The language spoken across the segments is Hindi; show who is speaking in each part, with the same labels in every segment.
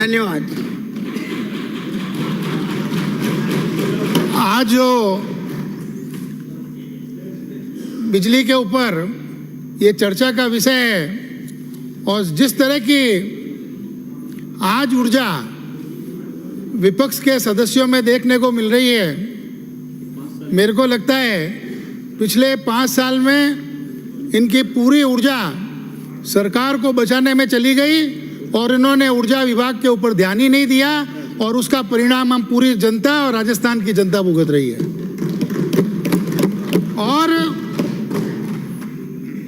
Speaker 1: धन्यवाद। आज जो बिजली के ऊपर ये चर्चा का विषय है और जिस तरह की आज ऊर्जा विपक्ष के सदस्यों में देखने को मिल रही है, मेरे को लगता है पिछले 5 साल में इनकी पूरी ऊर्जा सरकार को बचाने में चली गई और इन्होंने ऊर्जा विभाग के ऊपर ध्यान ही नहीं दिया और उसका परिणाम हम पूरी जनता और राजस्थान की जनता भुगत रही है। और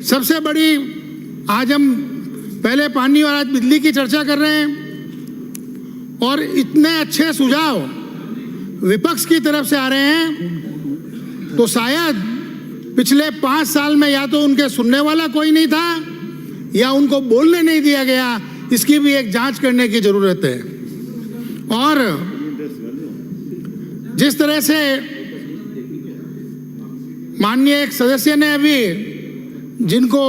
Speaker 1: सबसे बड़ी, आज हम पहले पानी और आज बिजली की चर्चा कर रहे हैं और इतने अच्छे सुझाव विपक्ष की तरफ से आ रहे हैं, तो शायद पिछले 5 साल में या तो उनके सुनने वाला कोई नहीं था या उनको बोलने नहीं दिया गया। इसकी भी एक जांच करने की जरूरत है। और जिस तरह से माननीय एक सदस्य ने अभी, जिनको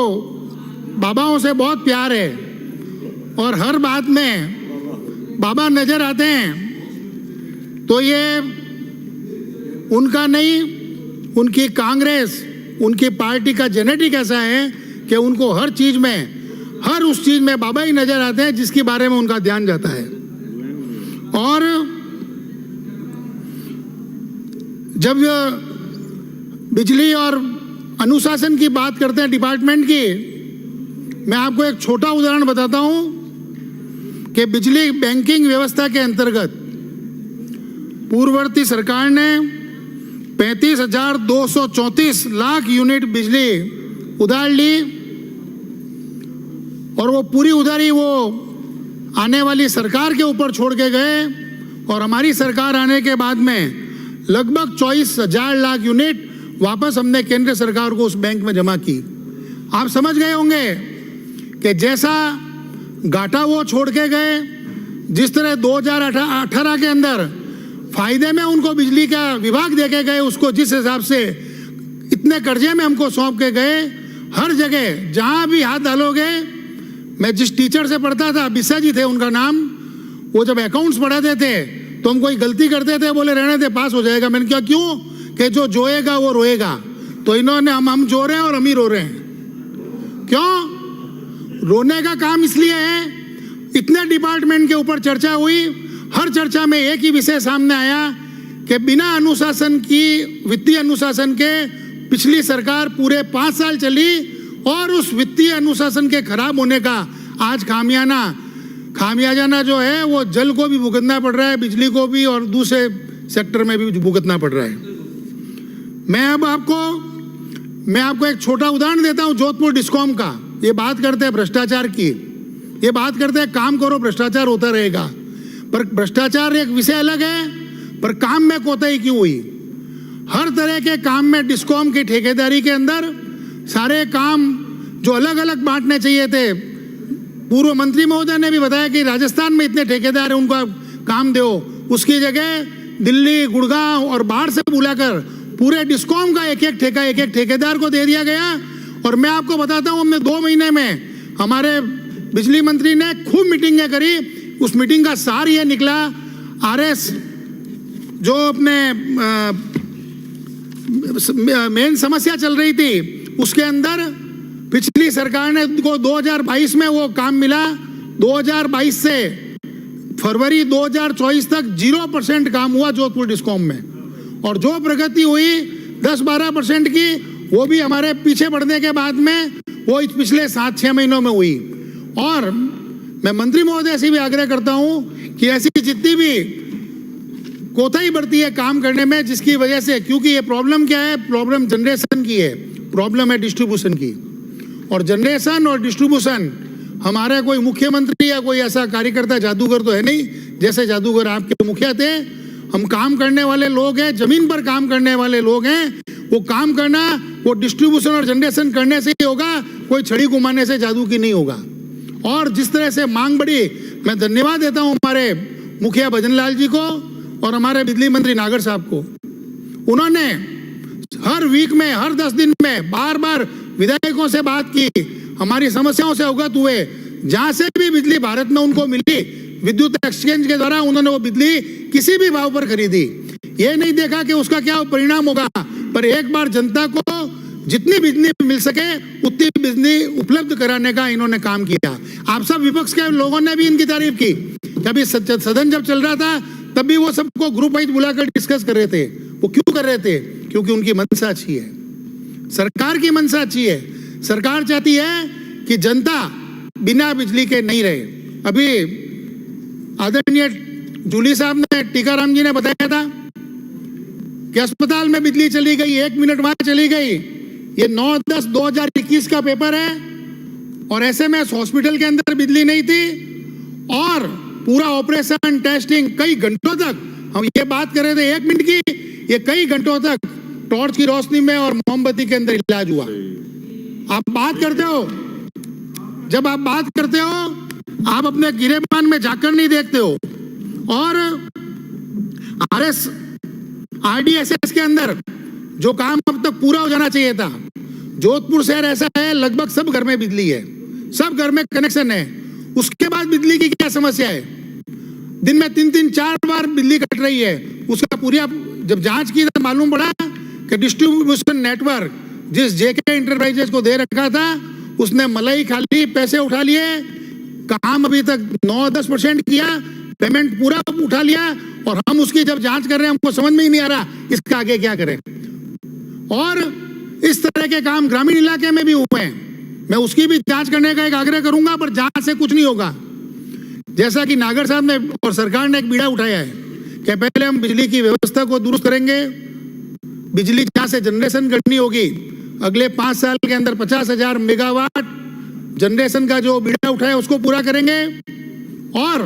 Speaker 1: बाबाओं से बहुत प्यार है और हर बात में बाबा नजर आते हैं, तो ये उनका नहीं, उनकी कांग्रेस, उनकी पार्टी का जेनेटिक ऐसा है कि उनको हर चीज में, हर उस चीज में बाबा ही नजर आते हैं जिसके बारे में उनका ध्यान जाता है। और जब बिजली और अनुशासन की बात करते हैं डिपार्टमेंट की, मैं आपको एक छोटा उदाहरण बताता हूं कि बिजली बैंकिंग व्यवस्था के अंतर्गत पूर्ववर्ती सरकार ने 35,234 लाख यूनिट बिजली उधार ली और वो पूरी उधारी वो आने वाली सरकार के ऊपर छोड़ के गए और हमारी सरकार आने के बाद में लगभग 24,000 लाख यूनिट वापस हमने केंद्र सरकार को उस बैंक में जमा की। आप समझ गए होंगे कि जैसा घाटा वो छोड़ के गए, जिस तरह 2018 के अंदर फायदे में उनको बिजली का विभाग दे के गए, उसको जिस हिसाब से इतने कर्जे में हमको सौंप के गए, हर जगह जहां भी हाथ डालोगे, मैं जिस टीचर से पढ़ता था, बिस्सा जी थे उनका नाम, वो जब अकाउंट्स पढ़ाते थे तो हम कोई गलती करते थे, बोले रहने दे, पास हो जाएगा। मैंने कहा क्यों? कि जो जोएगा वो रोएगा। तो इन्होंने हम जो रहे हैं और हम ही रो रहे हैं। क्यों रोने का काम? इसलिए है इतने डिपार्टमेंट के ऊपर चर्चा हुई, हर चर्चा में एक ही विषय सामने आया कि बिना अनुशासन की, वित्तीय अनुशासन के पिछली सरकार पूरे 5 साल चली और उस वित्तीय अनुशासन के खराब होने का आज खामियाजाना जो है वो जल को भी भुगतना पड़ रहा है, बिजली को भी, और दूसरे सेक्टर में भी भुगतना पड़ रहा है। मैं आपको एक छोटा उदाहरण देता हूं जोधपुर डिस्कॉम का। ये बात करते हैं भ्रष्टाचार की, ये बात करते हैं काम करो भ्रष्टाचार होता रहेगा, पर भ्रष्टाचार एक विषय अलग है, पर काम में कोताही क्यों हुई? हर तरह के काम में डिस्कॉम की ठेकेदारी के अंदर सारे काम जो अलग अलग बांटने चाहिए थे, पूर्व मंत्री महोदय ने भी बताया कि राजस्थान में इतने ठेकेदार हैं, उनको काम दो, उसकी जगह दिल्ली, गुड़गांव और बाहर से बुलाकर पूरे डिस्कॉम का एक एक ठेकेदार को दे दिया गया। और मैं आपको बताता हूं, हमने 2 महीने में हमारे बिजली मंत्री ने खूब मीटिंगें करी। उस मीटिंग का सार ये निकला, आरएस जो अपने मेन समस्या चल रही थी उसके अंदर पिछली सरकार ने को 2022 में वो काम मिला, 2022 से फरवरी 2024 तक 0% काम हुआ जोधपुर डिस्कॉम में, और जो प्रगति हुई 10-12% की, वो भी हमारे पीछे बढ़ने के बाद में वो पिछले 7-6 महीनों में हुई। और मैं मंत्री महोदय से भी आग्रह करता हूं कि ऐसी जितनी भी कोताही बढ़ती है काम करने में, जिसकी वजह से, क्योंकि ये प्रॉब्लम क्या है, प्रॉब्लम जनरेशन की है, प्रॉब्लम है डिस्ट्रीब्यूशन की। और जनरेशन और डिस्ट्रीब्यूशन, हमारे कोई मुख्यमंत्री या कोई ऐसा कार्यकर्ता जादूगर तो है नहीं, जैसे जादूगर आपके मुखिया थे। हम काम करने वाले लोग हैं, जमीन पर काम करने वाले लोग हैं। वो काम करना, वो डिस्ट्रीब्यूशन और जनरेशन करने से ही होगा, कोई छड़ी घुमाने से जादू की नहीं होगा। और जिस तरह से मांग बढ़ी, मैं धन्यवाद देता हूं हमारे मुखिया भजनलाल जी को और हमारे बिजली मंत्री नागर साहब को। उन्होंने हर वीक में, हर 10 दिन में बार बार विधायकों से बात की, हमारी समस्याओं से अवगत हुए, जहां से भी बिजली भारत में उनको मिली विद्युत एक्सचेंज के द्वारा उन्होंने वो बिजली किसी भी भाव पर खरीदी। ये नहीं देखा कि उसका क्या परिणाम होगा, पर एक बार जनता को जितनी बिजली मिल सके उतनी बिजली उपलब्ध कराने का इन्होंने काम किया। आप सब विपक्ष के लोगों ने भी इनकी तारीफ की। कभी सदन जब चल रहा था तब भी वो सबको ग्रुप वाइज बुलाकर डिस्कस कर रहे थे। वो क्यों कर रहे थे? क्योंकि उनकी मंशा अच्छी है, सरकार की मंशा अच्छी है। सरकार चाहती है कि जनता बिना बिजली के नहीं रहे। अभी आदरणीय जूली साहब ने, टीकाराम जी ने बताया था कि अस्पताल में बिजली चली गई, 1 मिनट वहां चली गई। ये 9/10/2021 का पेपर है और एसएमएस हॉस्पिटल के अंदर बिजली नहीं थी और पूरा ऑपरेशन टेस्टिंग कई घंटों तक, हम ये बात कर रहे थे 1 मिनट की, ये कई घंटों तक टॉर्च की रोशनी में और मोमबत्ती के अंदर इलाज हुआ। आप बात करते हो, जब आप बात करते हो आप अपने गिरेबान में जाकर नहीं देखते हो। और आरडीएसएस के अंदर जो काम अब तक पूरा हो जाना चाहिए था, जोधपुर शहर ऐसा है लगभग सब घर में बिजली है, सब घर में कनेक्शन है। उसके बाद बिजली की क्या समस्या है? दिन में 3-4 बार बिजली कट रही है। उसका पूरा जब जांच की तो मालूम पड़ा कि डिस्ट्रीब्यूशन नेटवर्क जिस जेके इंटरप्राइजेस को दे रखा था उसने मलाई खा ली, पैसे उठा लिए, काम अभी तक 9-10% किया, पेमेंट पूरा उठा लिया और हम उसकी जब जांच कर रहे हैं हमको समझ में ही नहीं आ रहा इसका आगे क्या करें। और इस तरह के काम ग्रामीण इलाके में भी हुए हैं। मैं उसकी भी जांच करने का एक आग्रह करूंगा, पर जांच से कुछ नहीं होगा। जैसा कि नागर साहब ने और सरकार ने एक बीड़ा उठाया है कि पहले हम बिजली की व्यवस्था को दुरुस्त करेंगे, बिजली जहां से जनरेशन करनी होगी अगले 5 साल के अंदर 50,000 मेगावाट जनरेशन का जो बीड़ा उठाया उसको पूरा करेंगे। और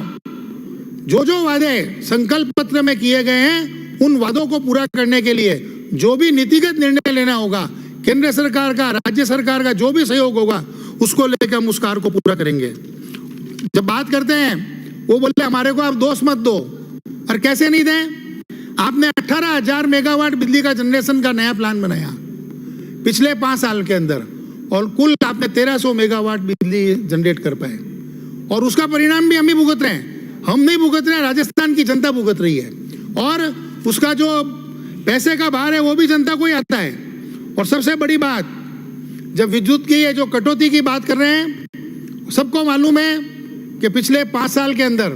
Speaker 1: जो जो वादे संकल्प पत्र में किए गए हैं उन वादों को पूरा करने के लिए जो भी नीतिगत निर्णय लेना होगा, केंद्र सरकार का, राज्य सरकार का जो भी सहयोग होगा उसको लेकर हम उस कार्य को पूरा करेंगे। जब बात करते हैं वो बोलते हमारे को आप दोष मत दो, और कैसे नहीं दें? आपने 18,000 मेगावाट बिजली का जनरेशन का नया प्लान बनाया पिछले 5 साल के अंदर और कुल आपने 1300 मेगावाट बिजली जनरेट कर पाए और उसका परिणाम भी हम ही भुगत रहे हैं। हम नहीं भुगत रहे हैं, राजस्थान की जनता भुगत रही है और उसका जो पैसे का भार है वो भी जनता को ही आता है। और सबसे बड़ी बात, जब विद्युत की ये जो कटौती की बात कर रहे हैं, सबको मालूम है कि पिछले 5 साल के अंदर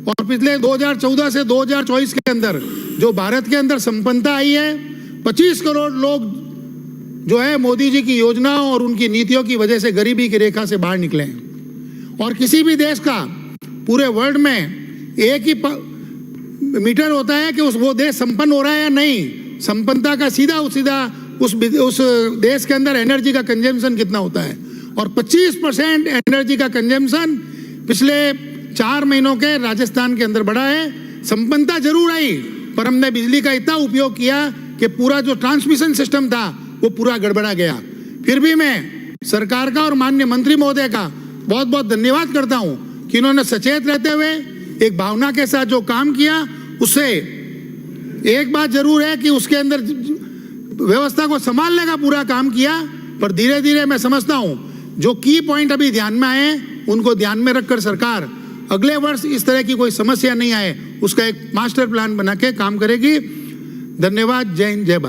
Speaker 1: और पिछले 2014 से 2024 के अंदर जो भारत के अंदर संपन्नता आई है, 25 करोड़ लोग जो है मोदी जी की योजनाओं और उनकी नीतियों की वजह से गरीबी की रेखा से बाहर निकले हैं। और किसी भी देश का पूरे वर्ल्ड में एक ही मीटर होता है कि वो देश संपन्न हो रहा है या नहीं। संपन्नता का सीधा उस देश के अंदर एनर्जी का कंजम्पशन कितना होता है, और 25% एनर्जी का कंजम्पशन पिछले 4 महीनों के राजस्थान के अंदर बढ़ा है। संपन्नता जरूर आई, पर हमने बिजली का इतना उपयोग किया कि पूरा जो ट्रांसमिशन सिस्टम था वो पूरा गड़बड़ा गया। फिर भी मैं सरकार का और माननीय मंत्री महोदय का बहुत बहुत धन्यवाद करता हूं कि इन्होंने सचेत रहते हुए एक भावना के साथ जो काम किया, उससे एक बात जरूर है कि उसके अंदर व्यवस्था को संभालने का पूरा काम किया। पर धीरे धीरे मैं समझता हूं जो की पॉइंट अभी ध्यान में आए उनको ध्यान में रखकर सरकार अगले वर्ष इस तरह की कोई समस्या नहीं आए उसका एक मास्टर प्लान बना के काम करेगी। धन्यवाद। जय हिंद, जय भारत।